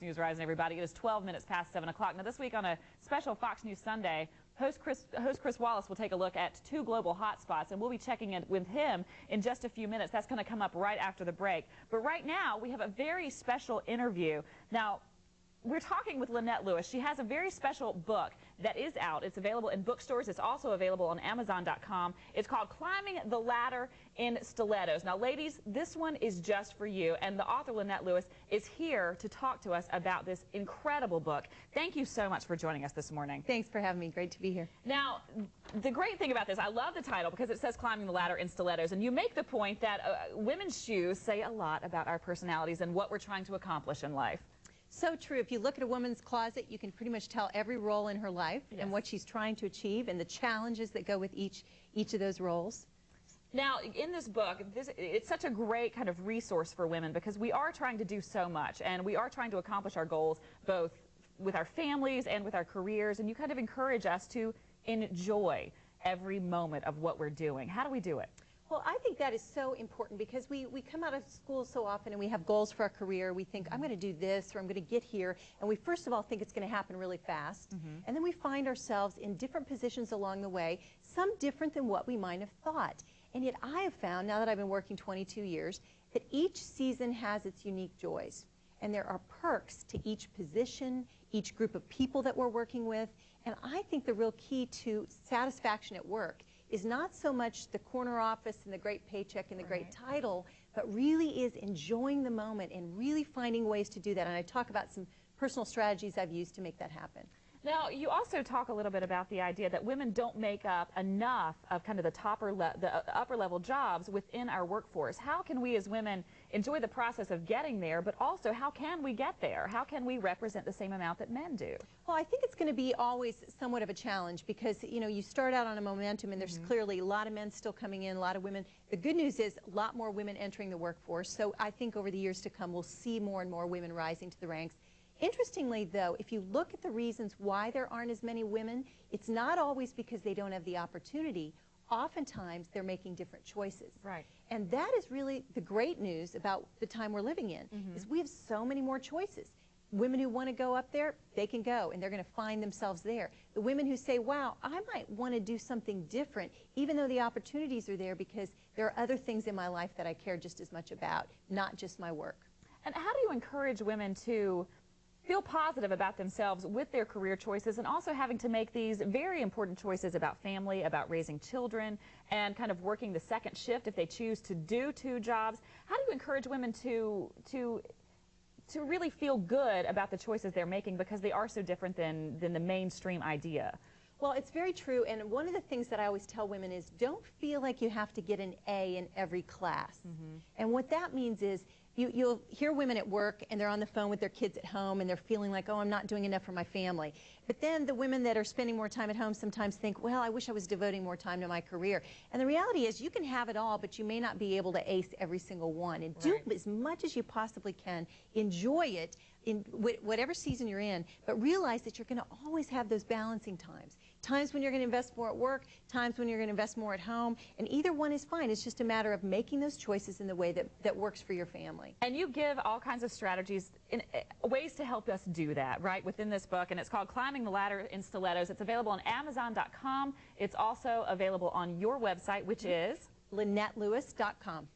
News Rising, everybody. It is 12 minutes past 7 o'clock. Now, this week on a special Fox News Sunday, host Chris Wallace will take a look at 2 global hotspots, and we'll be checking in with him in just a few minutes. That's going to come up right after the break. But right now, we have a very special interview. Now, we're talking with Lynette Lewis. She has a very special book that is out. It's available in bookstores. It's also available on Amazon.com. It's called Climbing the Ladder in Stilettos. Now, ladies, this one is just for you. And the author, Lynette Lewis, is here to talk to us about this incredible book. Thank you so much for joining us this morning. Thanks for having me. Great to be here. Now, the great thing about this, I love the title because it says Climbing the Ladder in Stilettos. And you make the point that women's shoes say a lot about our personalities and what we're trying to accomplish in life. So true. If you look at a woman's closet, you can pretty much tell every role in her life and what she's trying to achieve and the challenges that go with each of those roles. Now, in this book, it's such a great kind of resource for women because we are trying to do so much and we are trying to accomplish our goals both with our families and with our careers, and you kind of encourage us to enjoy every moment of what we're doing. How do we do it? Well, I think that is so important because we come out of school so often and we have goals for our career. We think, I'm going to do this or I'm going to get here. And we first of all think it's going to happen really fast. And then we find ourselves in different positions along the way, some different than what we might have thought. And yet I have found, now that I've been working 22 years, that each season has its unique joys. And there are perks to each position, each group of people that we're working with. And I think the real key to satisfaction at work is not so much the corner office and the great paycheck and the great title, but really is enjoying the moment and really finding ways to do that. And I talk about some personal strategies I've used to make that happen. Now, you also talk a little bit about the idea that women don't make up enough of kind of the upper level jobs within our workforce. How can we as women enjoy the process of getting there, but also how can we get there? How can we represent the same amount that men do? Well, I think it's going to be always somewhat of a challenge because, you know, you start out on a momentum and there's clearly a lot of men still coming in, a lot of women. The good news is a lot more women entering the workforce. So I think over the years to come, we'll see more and more women rising to the ranks. Interestingly, though, if you look at the reasons why there aren't as many women, it's not always because they don't have the opportunity. Oftentimes, they're making different choices. Right. And that is really the great news about the time we're living in, is we have so many more choices. Women who want to go up there, they can go, and they're going to find themselves there. The women who say, wow, I might want to do something different, even though the opportunities are there because there are other things in my life that I care just as much about, not just my work. And how do you encourage women to feel positive about themselves with their career choices and also having to make these very important choices about family, about raising children, and kind of working the second shift if they choose to do 2 jobs? How do you encourage women to really feel good about the choices they're making because they are so different than the mainstream idea? Well, it's very true, and one of the things that I always tell women is don't feel like you have to get an A in every class. And what that means is you'll hear women at work and they're on the phone with their kids at home and they're feeling like, oh, I'm not doing enough for my family. But then the women that are spending more time at home sometimes think, well, I wish I was devoting more time to my career. And the reality is you can have it all, but you may not be able to ace every single one. And do as much as you possibly can. Enjoy it in whatever season you're in, but realize that you're going to always have those balancing times. Times when you're going to invest more at work, times when you're going to invest more at home, and either one is fine. It's just a matter of making those choices in the way that works for your family. And you give all kinds of strategies, ways to help us do that, right, within this book, and it's called Climbing the Ladder in Stilettos. It's available on Amazon.com. It's also available on your website, which is? LynetteLewis.com.